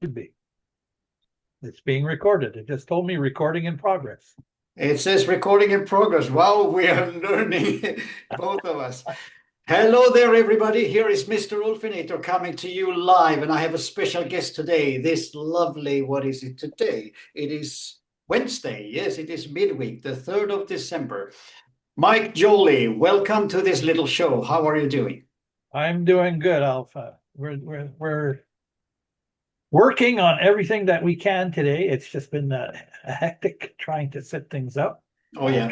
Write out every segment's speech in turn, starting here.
should be. It's being recorded. It just told me recording in progress. It says recording in progress. Wow, we are learning, both of us. Hello there, everybody. Here is Mr. Ulfinator coming to you live, and I have a special guest today. This lovely, what is it today? It is Wednesday. Yes, it is midweek, the 3rd of December. Mike Joly, welcome to this little show. How are you doing? I'm doing good, Alpha. We're working on everything that we can today. It's just been a hectic trying to set things up. Oh, yeah.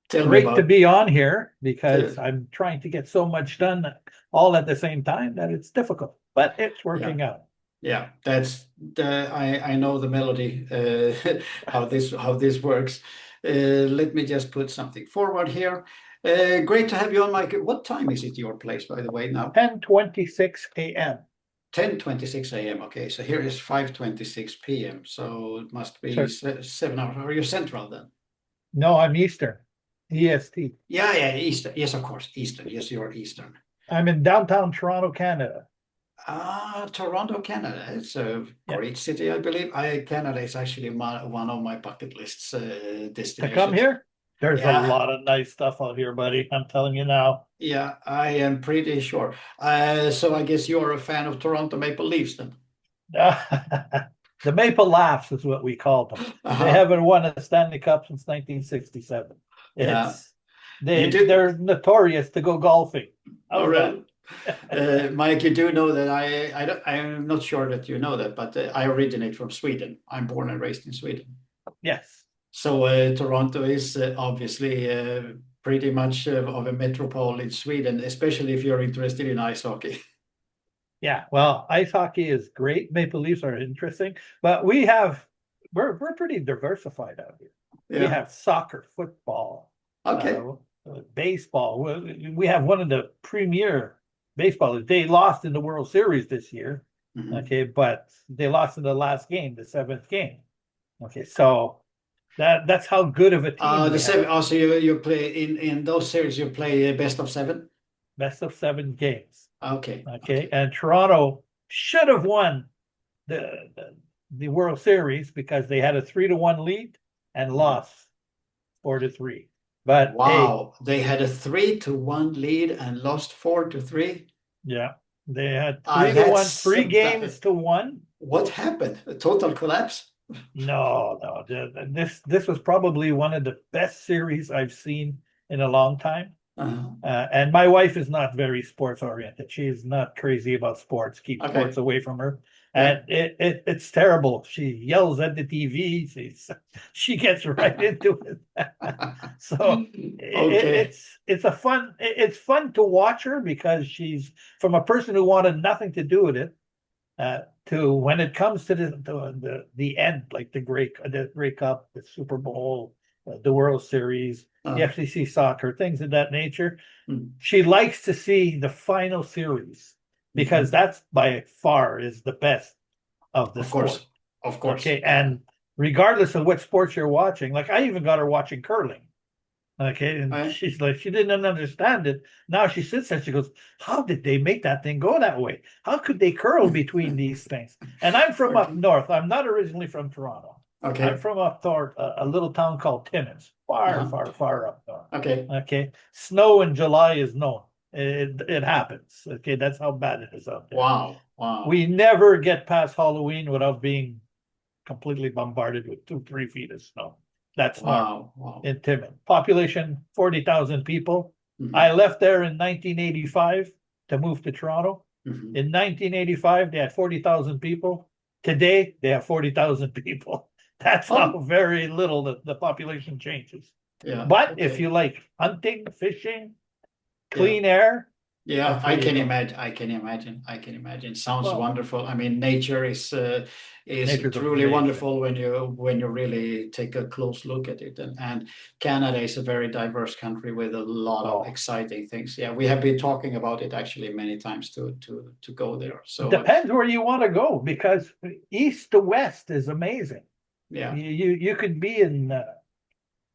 Tell me Great to about be on here it. because I'm trying to get so much done all at the same time that it's difficult, but it's Yeah. working out. Yeah, that's I know the melody, how this works. Let me just put something forward here. Great to have you on, Mike. What time is it your place, by the way, now? 10:26 a.m. 10:26 a.m. Okay, so here is 5:26 p.m. So it must be So 7 hours. Are you Central then? no, I'm Eastern, EST. Yeah, yeah, Eastern. Yes, of course, Eastern. Yes, you're Eastern. I'm in downtown Toronto, Canada. Toronto, Canada. It's a Yeah, great city, I believe. Canada is actually one of my bucket lists to come destinations. here, there's a Yeah, lot of nice stuff out here, buddy. I'm telling you now. yeah, I am pretty sure. So I guess you're a fan of Toronto Maple Leafs then. The Maple Laughs is what we call them. They Uh-huh. haven't won a Stanley Cup since 1967. Yeah, It's you they do. they're notorious to go golfing. Oh, How's that? really? Mike, you do know that I'm not sure that you know that, but I originate from Sweden. I'm born and raised in Sweden. Yes. So Toronto is obviously pretty much of a metropole in Sweden, especially if you're interested in ice hockey. Yeah. Well, ice hockey is great. Maple Leafs are interesting, but we're pretty diversified out here. We Yeah. have soccer, football, Okay. uh, baseball. We have one of the premier baseball. They lost in the World Series this year. Mhm. Okay, but they lost in the last game, the seventh game. Okay, so that's how good of a team The we seven. have. Also, you play in those series. You play best of seven. Best of seven games. Okay. Okay, Okay. and Toronto should have won the World Series because they had a 3-1 lead and Mhm. lost 4-3. But hey, Wow, they had a 3-1 lead and lost 4-3. yeah, they had 3-1, That's three games to one. what happened? A total collapse? No, no, this was probably one of the best series I've seen in a long time. Uh, And my wife is not very sports oriented. She is not crazy about sports. Keep sports okay. away from her. Yeah. And it's terrible. She yells at the TV. She gets right into it. So Okay. it's fun to watch her because she's from a person who wanted nothing to do with it to when it comes to the end, like the Grey Cup, the Super Bowl, the World Series, the Uh, FCC soccer, things of that nature. mm, She likes to see the final series because mhm. that's by far is the best of the Of sport. course. Of course. Okay, and regardless of what sports you're watching, like I even got her watching curling. Okay, and I, she's like, she didn't understand it. Now she sits there, she goes, how did they make that thing go that way? How could they curl between these things? And I'm from up okay. north. I'm not originally from Toronto. I'm Okay. from up north, a little town called Timmins, far, Uh-huh. far, far up north. Okay. Okay, snow in July is known. It happens. Okay, that's how bad it is out there. Wow. Wow. We never get past Halloween without being completely bombarded with 2, 3 feet of snow. That's normal Wow. Wow. in Timmins. Population 40,000 people. I Mhm. left there in 1985 to move to Toronto. Mhm. In 1985, they had 40,000 people. Today, they have 40,000 people. That's how Oh, very little the population changes. yeah. But if Okay. you like hunting, fishing, Yeah. clean air, Yeah, that's I where you can go. imagine. I can imagine. I can imagine. Sounds Well, wonderful. I mean, nature is nature's truly amazing. wonderful when you really take a close look at it. And Canada is a very diverse country with a lot of Oh, exciting things. Yeah, we have been talking about it actually many times to go there. So depends where you want to go because east to west is amazing. yeah, You could be in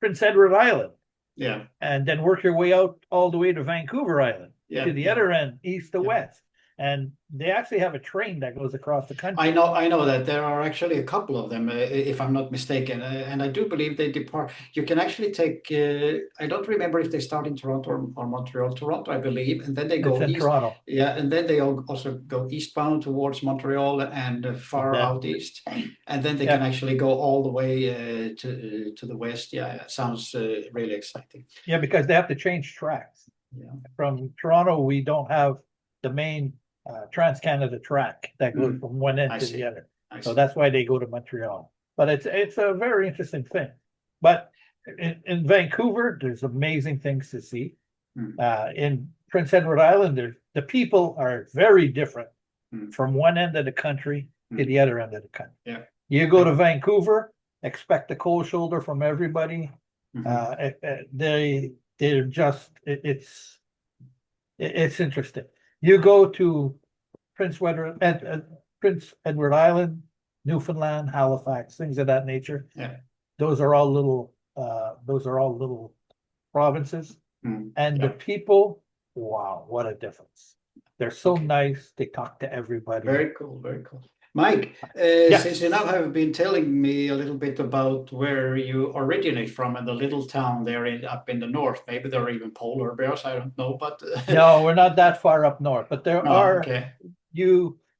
Prince Edward Island yeah, and then work your way out all the way to Vancouver Island to yeah, the yeah, other end, east to yeah. west. and they actually have a train that goes across the country. I know that there are actually a couple of them, if I'm not mistaken, and I do believe they depart. You can actually take. I don't remember if they start in Toronto or Montreal. Toronto, I believe, and then they It's go in east. Toronto. Yeah, and then they also go eastbound towards Montreal and And far then, out east, and then they can yeah, actually go all the way to the west. Yeah, it sounds really exciting. yeah, because they have to change tracks. Yeah. From Toronto, we don't have the main Trans-Canada track that goes Mm, from one end I to the see. other. I So see. that's why they go to Montreal. But it's a very interesting thing. But in Vancouver, there's amazing things to see. Mm, In Prince Edward Island, the people are very different mm, from one end of the country to mm. the other end of the country. Yeah. You go to Vancouver, expect the cold shoulder from everybody. Mhm. They're just it's interesting. You go to Prince Edward Island, Newfoundland, Halifax, things of that nature. Yeah. Those are all little provinces. Mm, And the yeah. people, wow, what a difference. They're so Okay. nice. They talk to everybody. Very cool. Very cool. Mike, since you now Yes. have been telling me a little bit about where you originate from and the little town there up in the north, maybe there are even polar bears, I don't know, but No, we're not that far up north, but no, okay.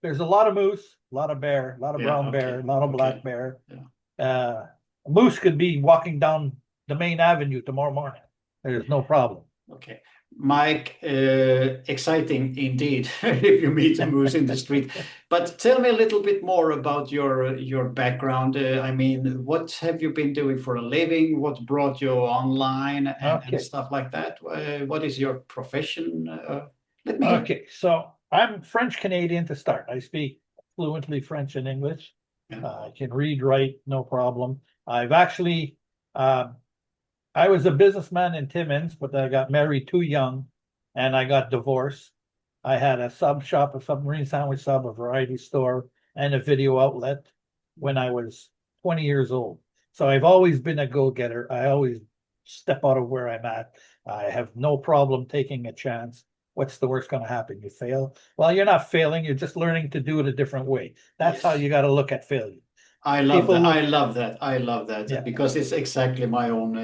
there's a lot of moose, a lot of bear, a lot of Yeah, brown bear, okay. a lot of black Okay. bear. Yeah. A moose could be walking down the main avenue tomorrow morning. There's no problem. Okay. Mike, exciting indeed if you meet a moose in the street. But tell me a little bit more about your background. I mean, what have you been doing for a living? What brought you online and Okay. stuff like that? What is your profession? Let me hear. Okay. So I'm French Canadian to start. I speak fluently French and English. Yeah. I can read, write, no problem. I've actually, uh, I was a businessman in Timmins, but I got married too young and I got divorced. I had a sub shop, a submarine sandwich sub, a variety store, and a video outlet when I was 20 years old. So I've always been a go-getter. I always step out of where I'm at. I have no problem taking a chance. What's the worst going to happen? You fail? Well, you're not failing. You're just learning to do it a different way. That's how Yes. you got to look at failure. I love People that. I look, love that. I love that yeah, because it's exactly my own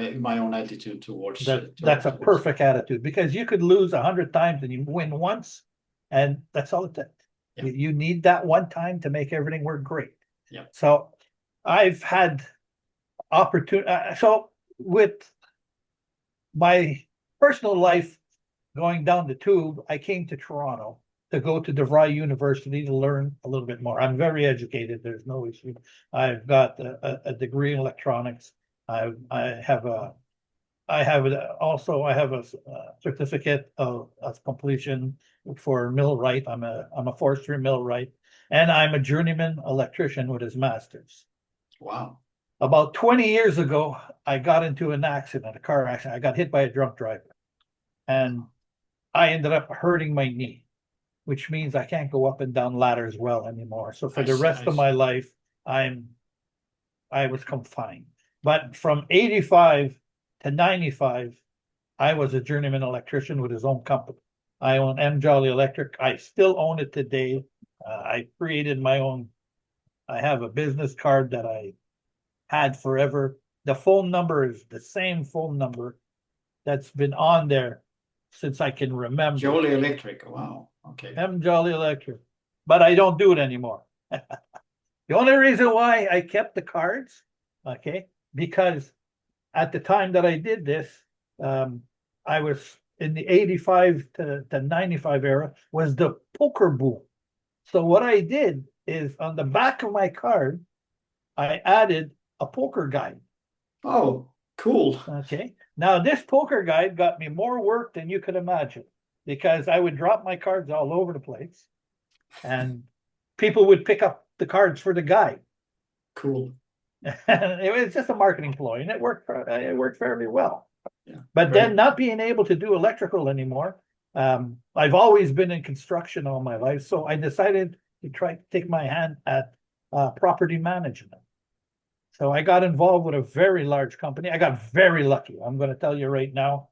attitude towards that's a towards that. perfect attitude because you could lose 100 times and you win once, and that's all it takes. Yeah. You need that one time to make everything work great. Yeah. So I've had opportunity. So with my personal life going down the tube, I came to Toronto to go to DeVry University to learn a little bit more. I'm very educated. There's no issue. I've got a degree in electronics. I have a I have a certificate of completion for millwright. I'm a forestry millwright, and I'm a journeyman electrician with his master's. Wow. About 20 years ago, I got into an accident, a car accident. I got hit by a drunk driver, and I ended up hurting my knee, which means I can't go up and down ladders well anymore. So for I the see. rest I of my see. life, I was confined. But from 85 to 95, I was a journeyman electrician with his own company. I own M Joly Electric. I still own it today. I created my own. I have a business card that I had forever. The phone number is the same phone number that's been on there since I can remember. Joly Electric. Wow. Okay. M Jolly Electric. But I don't do it anymore. The only reason why I kept the cards, okay, because at the time that I did this, I was in the 85 to 95 era was the poker boom. So what I did is on the back of my card, I added a poker guide. Oh, cool. Okay. Now this poker guide got me more work than you could imagine because I would drop my cards all over the place and people would pick up the cards for the guide. Cool. It was just a marketing ploy and it worked fairly well. Yeah. But then Very. not being able to do electrical anymore, I've always been in construction all my life. So I decided to try to take my hand at property management. So I got involved with a very large company. I got very lucky. I'm going to tell you right now.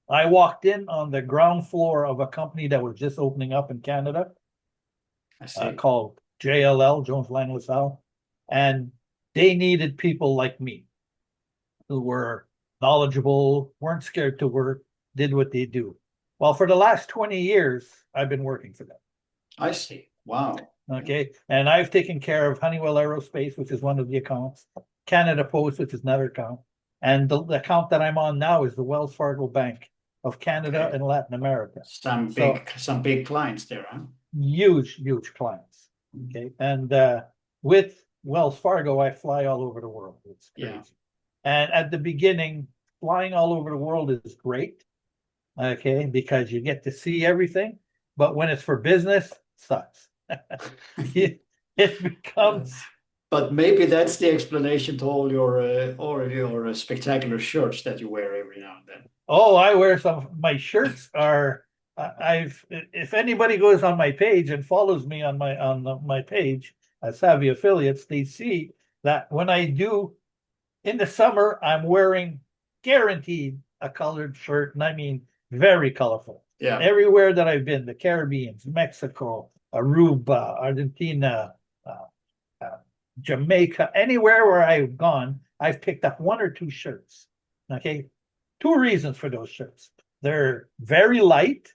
I walked in on the ground floor of a company that was just opening up in Canada, I see. called JLL, Jones Lang LaSalle, and they needed people like me who were knowledgeable, weren't scared to work, did what they do. Well, for the last 20 years, I've been working for them. I see. Wow. Okay. And I've taken care of Honeywell Aerospace, which is one of the accounts, Canada Post, which is another account. And the account that I'm on now is the Wells Fargo Bank of Canada Okay. and Latin America. Some So big clients there, huh? huge clients. Okay. And with Wells Fargo, I fly all over the world. It's crazy. Yeah. And at the beginning, flying all over the world is great. Okay, because you get to see everything. But when it's for business, it sucks. it becomes But maybe that's the explanation to all your spectacular shirts that you wear every now and then. oh, I wear some. My shirts are. I've. If anybody goes on my page and follows me on my page, Savvy Affiliates, they see that when I do in the summer, I'm wearing guaranteed a colored shirt, and I mean very colorful. Yeah. Everywhere that I've been, the Caribbean, Mexico, Aruba, Argentina, Jamaica, anywhere where I've gone, I've picked up one or two shirts. Okay. Two reasons for those shirts. They're very light.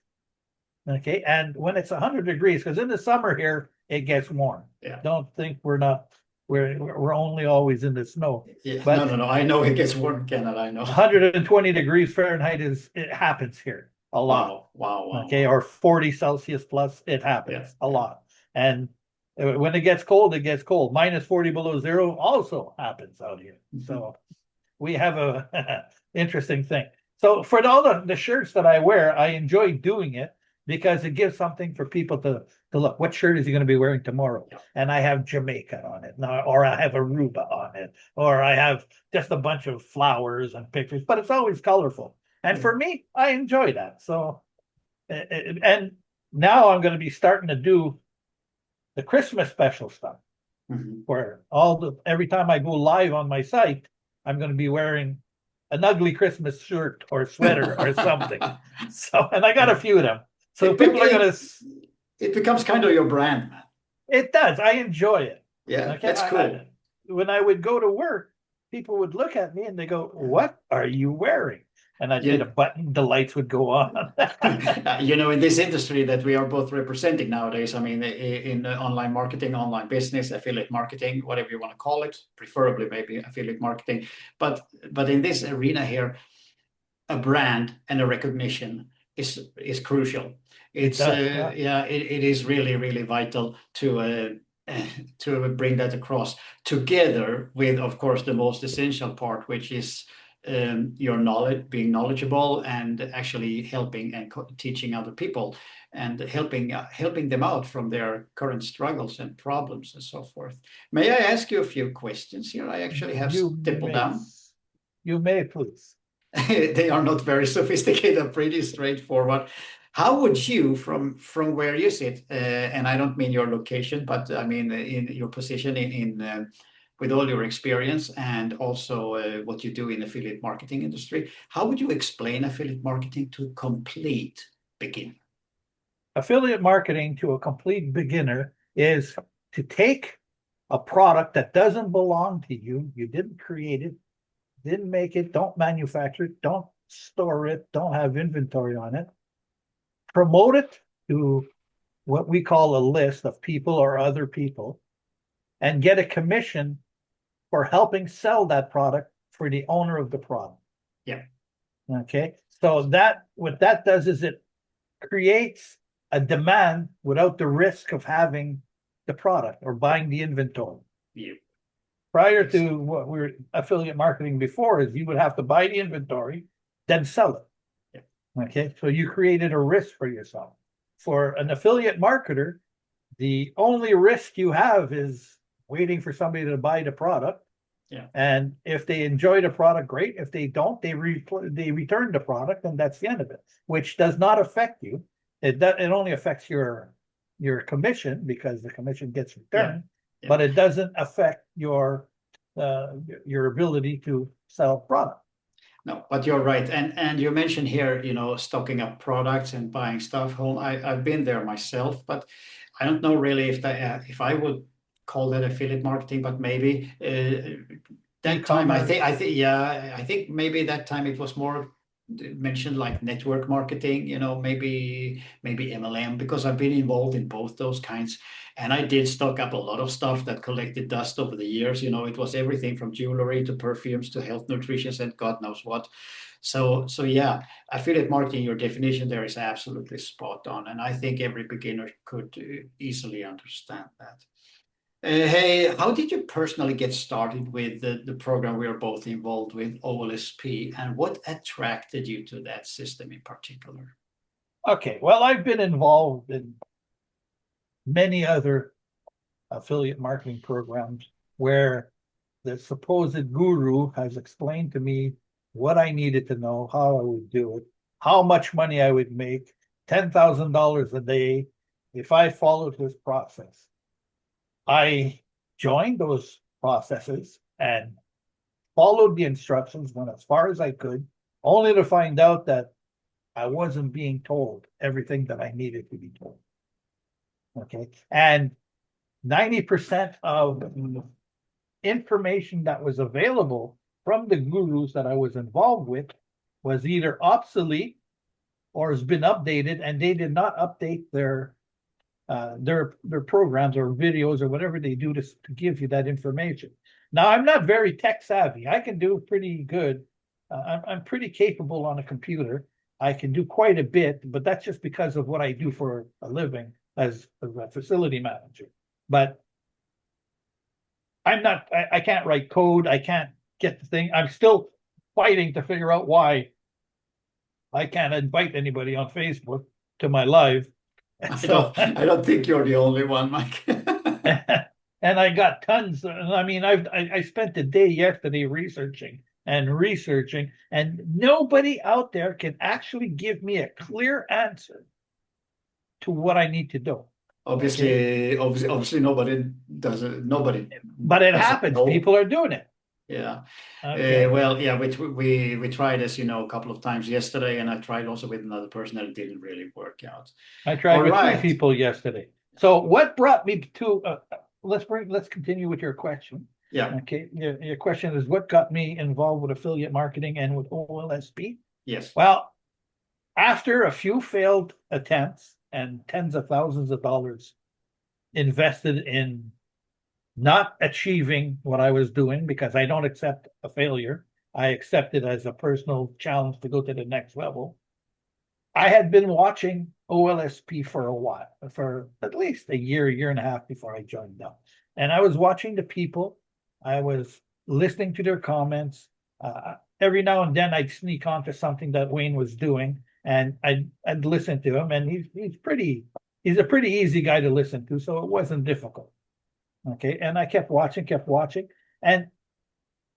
Okay. And when it's 100 degrees, because in the summer here, it gets warm. Yeah. Don't think we're only always in the snow. Yeah. But No. I know it gets warm in Canada. I know. 120 degrees Fahrenheit it happens here a lot. Wow. Okay. Or 40 Celsius plus, it happens a lot. And when it gets cold, it gets cold. Minus 40 below zero also happens out here. So we have a interesting thing. So for all the shirts that I wear, I enjoy doing it because it gives something for people to look. What shirt is he going to be wearing tomorrow? Yeah. And I have Jamaica on it, or I have Aruba on it, or I have just a bunch of flowers and pictures, but it's always colorful. And for me, I enjoy that. So, and now I'm going to be starting to do the Christmas special stuff, where every time I go live on my site, I'm going to be wearing an ugly Christmas shirt or sweater or something. So, and I got a few of them. So people are going to. It becomes kind of your brand, man. It does. I enjoy it. Yeah, okay? That's cool. When I would go to work, people would look at me and they go, "What are you wearing?" And I'd hit a button, the lights would go on. In this industry that we are both representing nowadays, I mean, in online marketing, online business, affiliate marketing, whatever you want to call it, preferably maybe affiliate marketing. But in this arena here, a brand and a recognition is crucial. It is really vital to bring that across, together with, of course, the most essential part, which is your knowledge, being knowledgeable, and actually helping and teaching other people, and helping them out from their current struggles and problems and so forth. May I ask you a few questions here? I actually have stippled down. You may, please. They are not very sophisticated, pretty straightforward. How would you, from where you sit, and I don't mean your location, but I mean in your position in with all your experience and also what you do in affiliate marketing industry, how would you explain affiliate marketing to a complete beginner? Affiliate marketing to a complete beginner is to take a product that doesn't belong to you. You didn't create it, didn't make it, don't manufacture it, don't store it, don't have inventory on it. Promote it to what we call a list of people or other people, and get a commission for helping sell that product for the owner of the product. Yeah. Okay. So what that does is it creates a demand without the risk of having the product or buying the inventory. Yeah. Prior to what we were affiliate marketing before, is you would have to buy the inventory, then sell it. Yeah. Okay. So you created a risk for yourself. For an affiliate marketer, the only risk you have is waiting for somebody to buy the product. Yeah. And if they enjoy the product, great. If they don't, they return the product, and that's the end of it, which does not affect you. It only affects your commission, because the commission gets returned, but it doesn't affect your ability to sell product. No, but you're right. And you mentioned here, stocking up products and buying stuff home. I've been there myself, but I don't know really if I would call that affiliate marketing, but maybe that time E-commerce. I think maybe that time it was more mentioned like network marketing, maybe MLM, because I've been involved in both those kinds. And I did stock up a lot of stuff that collected dust over the years. It was everything from jewelry to perfumes to health nutrition and God knows what. So yeah, affiliate marketing, your definition there is absolutely spot on. And I think every beginner could easily understand that. Hey, how did you personally get started with the program we are both involved with, OLSP, and what attracted you to that system in particular? Okay, well, I've been involved in many other affiliate marketing programs where the supposed guru has explained to me what I needed to know, how I would do it, how much money I would make, $10,000 a day if I followed his process. I joined those processes and followed the instructions, went as far as I could, only to find out that I wasn't being told everything that I needed to be told. Okay. And 90% of information that was available from the gurus that I was involved with was either obsolete or has been updated, and they did not update their programs or videos or whatever they do to give you that information. Now, I'm not very tech savvy. I can do pretty good. I'm pretty capable on a computer. I can do quite a bit, but that's just because of what I do for a living as a facility manager. But I can't write code. I can't get the thing. I'm still fighting to figure out why I can't invite anybody on Facebook to my live. And so, I don't think you're the only one, Mike. and I got tons. I mean, I spent the day yesterday researching, and nobody out there can actually give me a clear answer to what I need to do. Okay? Obviously, nobody does it. Nobody But it doesn't happens. know. People are doing it. Yeah. Okay. Well, yeah, we tried this, a couple of times yesterday, and I tried also with another person that it didn't really work out. I All tried with three right. people yesterday. So what brought me to let's continue with your question. Yeah. Okay. Your question is what got me involved with affiliate marketing and with OLSP? Yes. Well, after a few failed attempts and tens of thousands of dollars invested in not achieving what I was doing, because I don't accept a failure. I accept it as a personal challenge to go to the next level. I had been watching OLSP for a while, for at least a year and a half before I joined them. And I was watching the people, I was listening to their comments. Every now and then I'd sneak onto something that Wayne was doing, and I'd listen to him. And he's a pretty easy guy to listen to, so it wasn't difficult. Okay, and I kept watching, and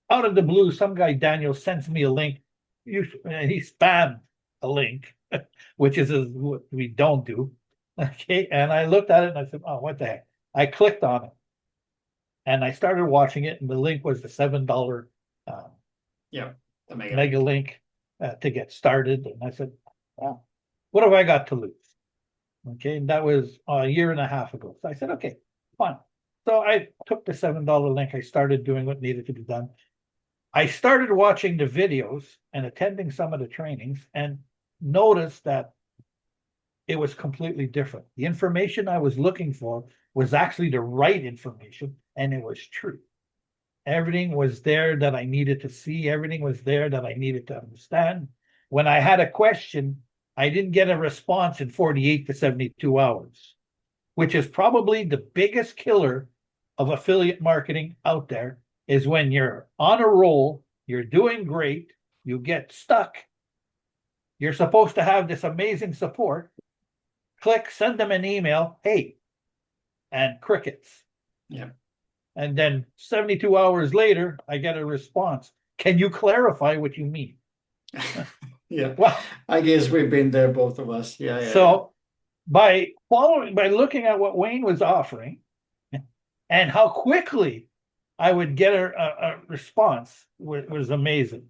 out of the blue, some guy Daniel sends me a link. He spammed a link, which is what we don't do. Okay, and I looked at it and I said, "Oh, what the heck?" I clicked on it, and I started watching it, and the link was the $7 Yeah. The mega link to get started. And I said, "Wow, what have I got to lose?" Okay, and that was a year and a half ago. So I said, "Okay, fine." So I took the $7 link. I started doing what needed to be done. I started watching the videos and attending some of the trainings and noticed that it was completely different. The information I was looking for was actually the right information, and it was true. Everything was there that I needed to see. Everything was there that I needed to understand. When I had a question, I didn't get a response in 48 to 72 hours, which is probably the biggest killer of affiliate marketing out there, is when you're on a roll, you're doing great, you get stuck, you're supposed to have this amazing support, click, send them an email, hey, and crickets. Yeah. And then 72 hours later, I get a response. Can you clarify what you mean? Yeah. Well, I guess we've been there, both of us. Yeah. So by looking at what Wayne was offering and how quickly I would get a response was amazing.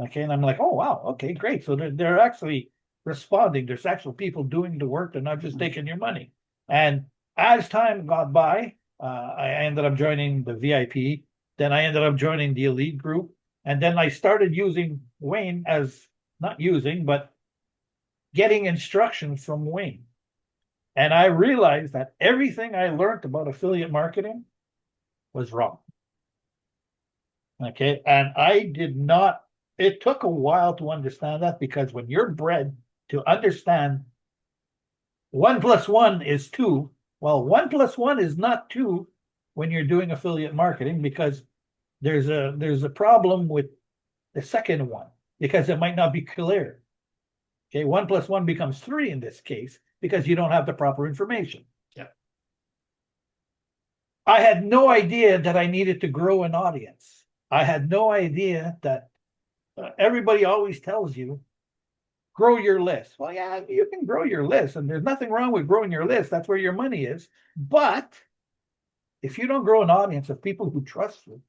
Okay, and I'm like, oh wow, okay, great. So they're actually responding. There's actual people doing the work. They're not just taking your money. And as time got by, I ended up joining the VIP. Then I ended up joining the elite group, and then I started using Wayne as not using, but getting instruction from Wayne. And I realized that everything I learned about affiliate marketing was wrong. Okay. And I did not, it took a while to understand that, because when you're bred to understand 1 + 1 is 2, well, 1 + 1 is not 2 when you're doing affiliate marketing, because there's a problem with the second one, because it might not be clear. Okay. 1 + 1 becomes 3 in this case, because you don't have the proper information. Yeah. I had no idea that I needed to grow an audience. I had no idea that everybody always tells you grow your list. Well, yeah, you can grow your list, and there's nothing wrong with growing your list. That's where your money is. But if you don't grow an audience of people who trust you,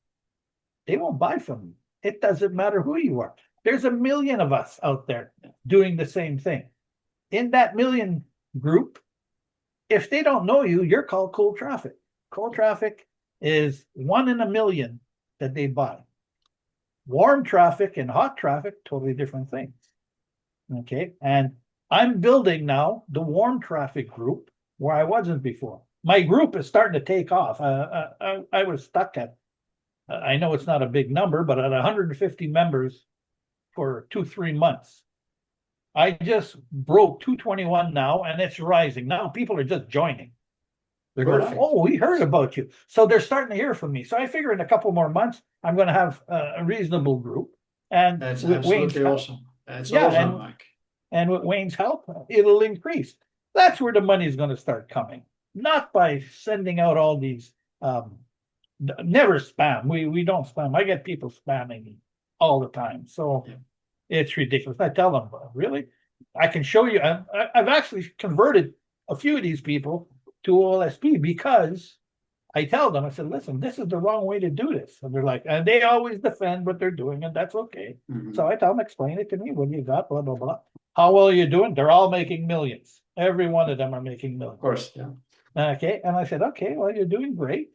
they won't buy from you. It doesn't matter who you are. There's a million of us out there doing the same thing. In that million group, if they don't know you, you're called cold traffic. Cold traffic is 1 in a million that they buy. Warm traffic and hot traffic, totally different things. Okay. And I'm building now the warm traffic group where I wasn't before. My group is starting to take off. I was stuck at, I know it's not a big number, but at 150 members for 2-3 months. I just broke 221 now, and it's rising. Now people are just joining. They're going, oh, we heard about you. So they're starting to hear from me. So I figure in a couple more months, I'm going to have a reasonable group. And that's with absolutely Wayne's awesome. That's yeah, awesome, Mike. And with Wayne's help, it'll increase. That's where the money's going to start coming, not by sending out all these. Never spam. We don't spam. I get people spamming me all the time, so Yeah. it's ridiculous. I tell them, really, I can show you. I've actually converted a few of these people to OLSP, because I tell them, I said, listen, this is the wrong way to do this. And they're like, and they always defend what they're doing, and that's okay. So I tell them, explain it to me. What do you got? Blah, blah, blah. How well are you doing? They're all making millions. Every one of them are making millions. Of course, yeah. Okay. And I said, okay, well, you're doing great.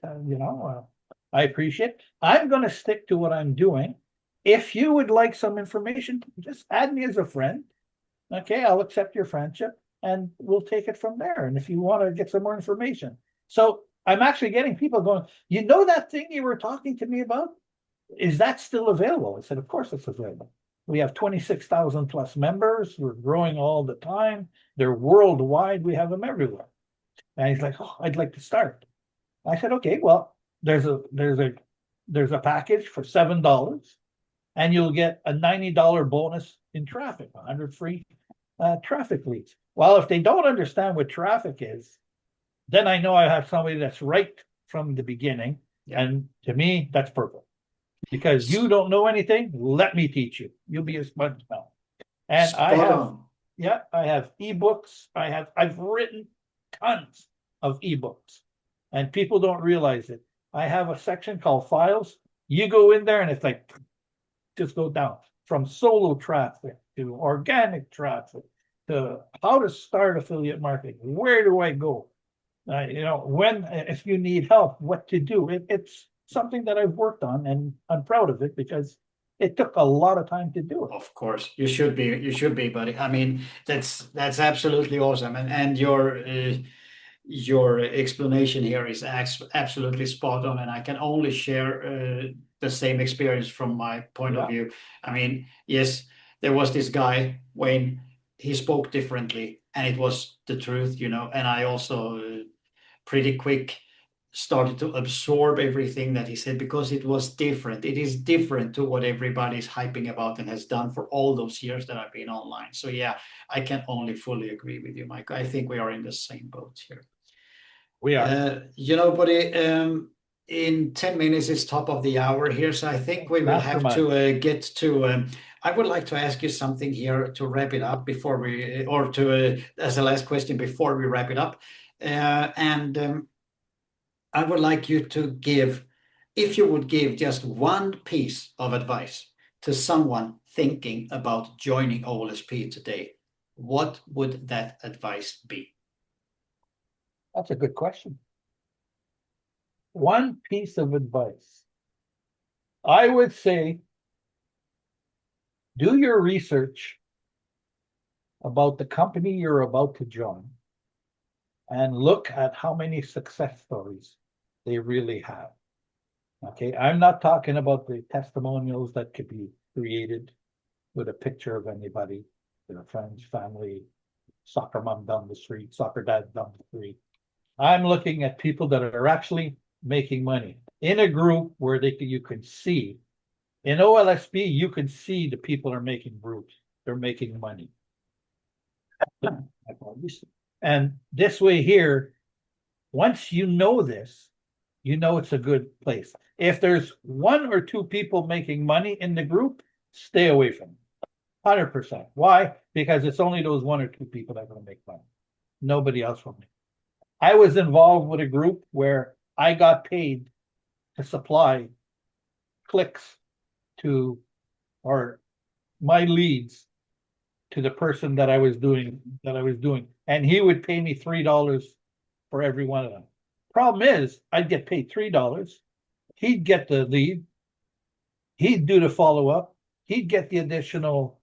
I appreciate it. I'm going to stick to what I'm doing. If you would like some information, just add me as a friend. Okay. I'll accept your friendship, and we'll take it from there. And if you want to get some more information. So I'm actually getting people going, that thing you were talking to me about? Is that still available? I said, of course it's available. We have 26,000 plus members. We're growing all the time. They're worldwide. We have them everywhere. And he's like, oh, I'd like to start. I said, okay, well, there's a package for $7, and you'll get a $90 bonus in traffic, 100 free traffic leads. Well, if they don't understand what traffic is, then I know I have somebody that's right from the beginning. Yeah. And to me, that's perfect. Because you don't know anything, let me teach you. You'll be a sponge now. And I have ebooks. I've written tons of ebooks, and people don't realize it. I have a section called files. You go in there and it's like, just go down from solo traffic to organic traffic to how to start affiliate marketing. Where do I go? If you need help, what to do. It's something that I've worked on, and I'm proud of it, because it took a lot of time to do it. Of course, you should be, buddy. I mean, that's absolutely awesome, and your explanation here is absolutely spot on, and I can only share the same experience from my point of view. I mean, yes, there was this guy, Wayne. He spoke differently, and it was the truth, and I also pretty quick started to absorb everything that he said, because it was different. It is different to what everybody's hyping about and has done for all those years that I've been online. So yeah, I can only fully agree with you, Mike. I think we are in the same boat here. We are. Buddy, in 10 minutes, it's top of the hour here. So I think we will have to get to, I would like to ask you something here to wrap it up before we, or to, as a last question before we wrap it up. I would like you to give, if you would give just one piece of advice to someone thinking about joining OLSP today, what would that advice be? That's a good question. One piece of advice. I would say, do your research about the company you're about to join and look at how many success stories they really have. Okay, I'm not talking about the testimonials that could be created with a picture of anybody, their friends, family, soccer mom down the street, soccer dad down the street. I'm looking at people that are actually making money in a group where you can see. In OLSP, you can see the people are making groups. They're making money. And this way here, once you know this, you know it's a good place. If there's one or two people making money in the group, stay away from them. 100%. Why? Because it's only those one or two people that are going to make money. Nobody else will make. I was involved with a group where I got paid to supply clicks to, or my leads to the person that I was doing, and he would pay me $3 for every one of them. Problem is, I'd get paid $3. He'd get the lead. He'd do the follow-up. He'd get the additional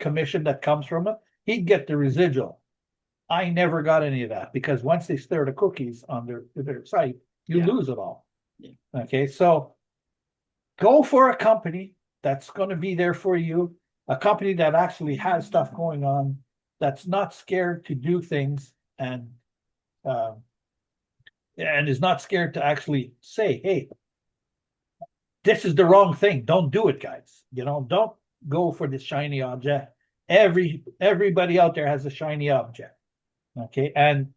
commission that comes from it. He'd get the residual. I never got any of that because once they stir the cookies on their site, you lose it all. Yeah. Okay, so go for a company that's going to be there for you, a company that actually has stuff going on, that's not scared to do things, and is not scared to actually say, hey, this is the wrong thing. Don't do it, guys. You know, don't go for this shiny object. Everybody out there has a shiny object. Okay. And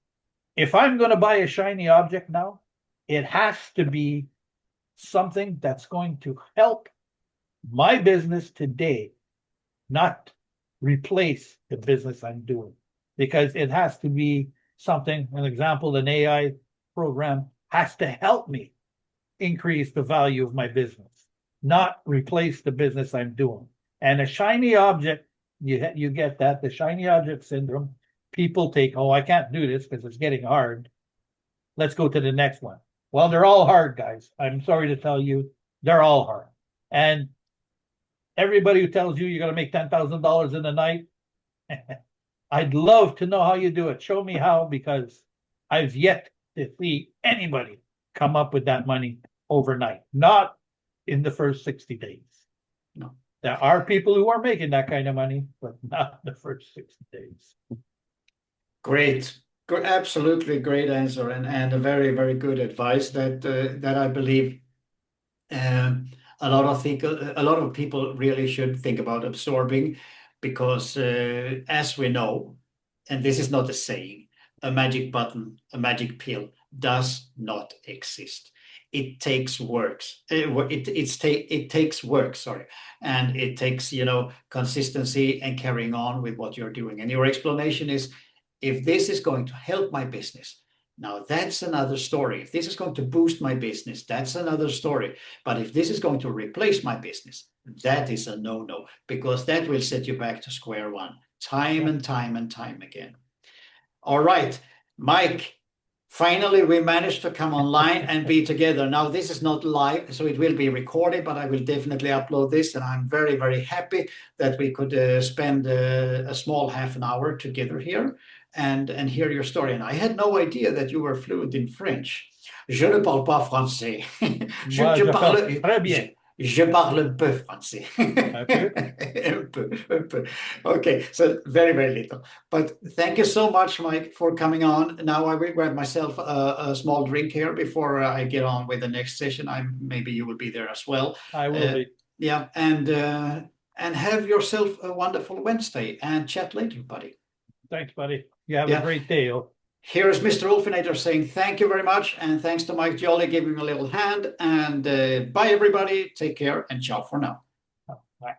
if I'm going to buy a shiny object now, it has to be something that's going to help my business today, not replace the business I'm doing. Because it has to be something, an example, an AI program has to help me increase the value of my business, not replace the business I'm doing. And a shiny object, you get that, the shiny object syndrome. People take, oh, I can't do this because it's getting hard. Let's go to the next one. Well, they're all hard, guys. I'm sorry to tell you, they're all hard. And everybody who tells you you're going to make $10,000 in a night, I'd love to know how you do it. Show me how, because I've yet to see anybody come up with that money overnight, not in the first 60 days. No. There are people who are making that kind of money, but not the first 60 days. Great. Absolutely great answer, and a very, very good advice that I believe a lot of people really should think about absorbing, because as we know, and this is not a saying, a magic button, a magic pill does not exist. It takes works. It takes work, sorry, and it takes consistency and carrying on with what you're doing. And your explanation is, if this is going to help my business, now that's another story. If this is going to boost my business, that's another story. But if this is going to replace my business, that is a no-no, because that will set you back to square one, time and time and time again. All right, Mike, finally we managed to come online and be together. Now this is not live, so it will be recorded, but I will definitely upload this, and I'm very, very happy that we could spend a small half an hour together here and hear your story. And I had no idea that you were fluent in French. Je ne parle pas français. Moi, je parle très bien. Je parle un peu français. Un peu? Un peu. Okay, so very, very little. But thank you so much, Mike, for coming on. Now I will grab myself a small drink here before I get on with the next session. Maybe you will be there as well. I will be. Yeah, and have yourself a wonderful Wednesday, and chat later, buddy. Thanks, buddy. You have a great day. Here is Mr. Ulfinator saying thank you very much, and thanks to Mike Joly giving me a little hand, and bye everybody, take care, and ciao for now. Bye.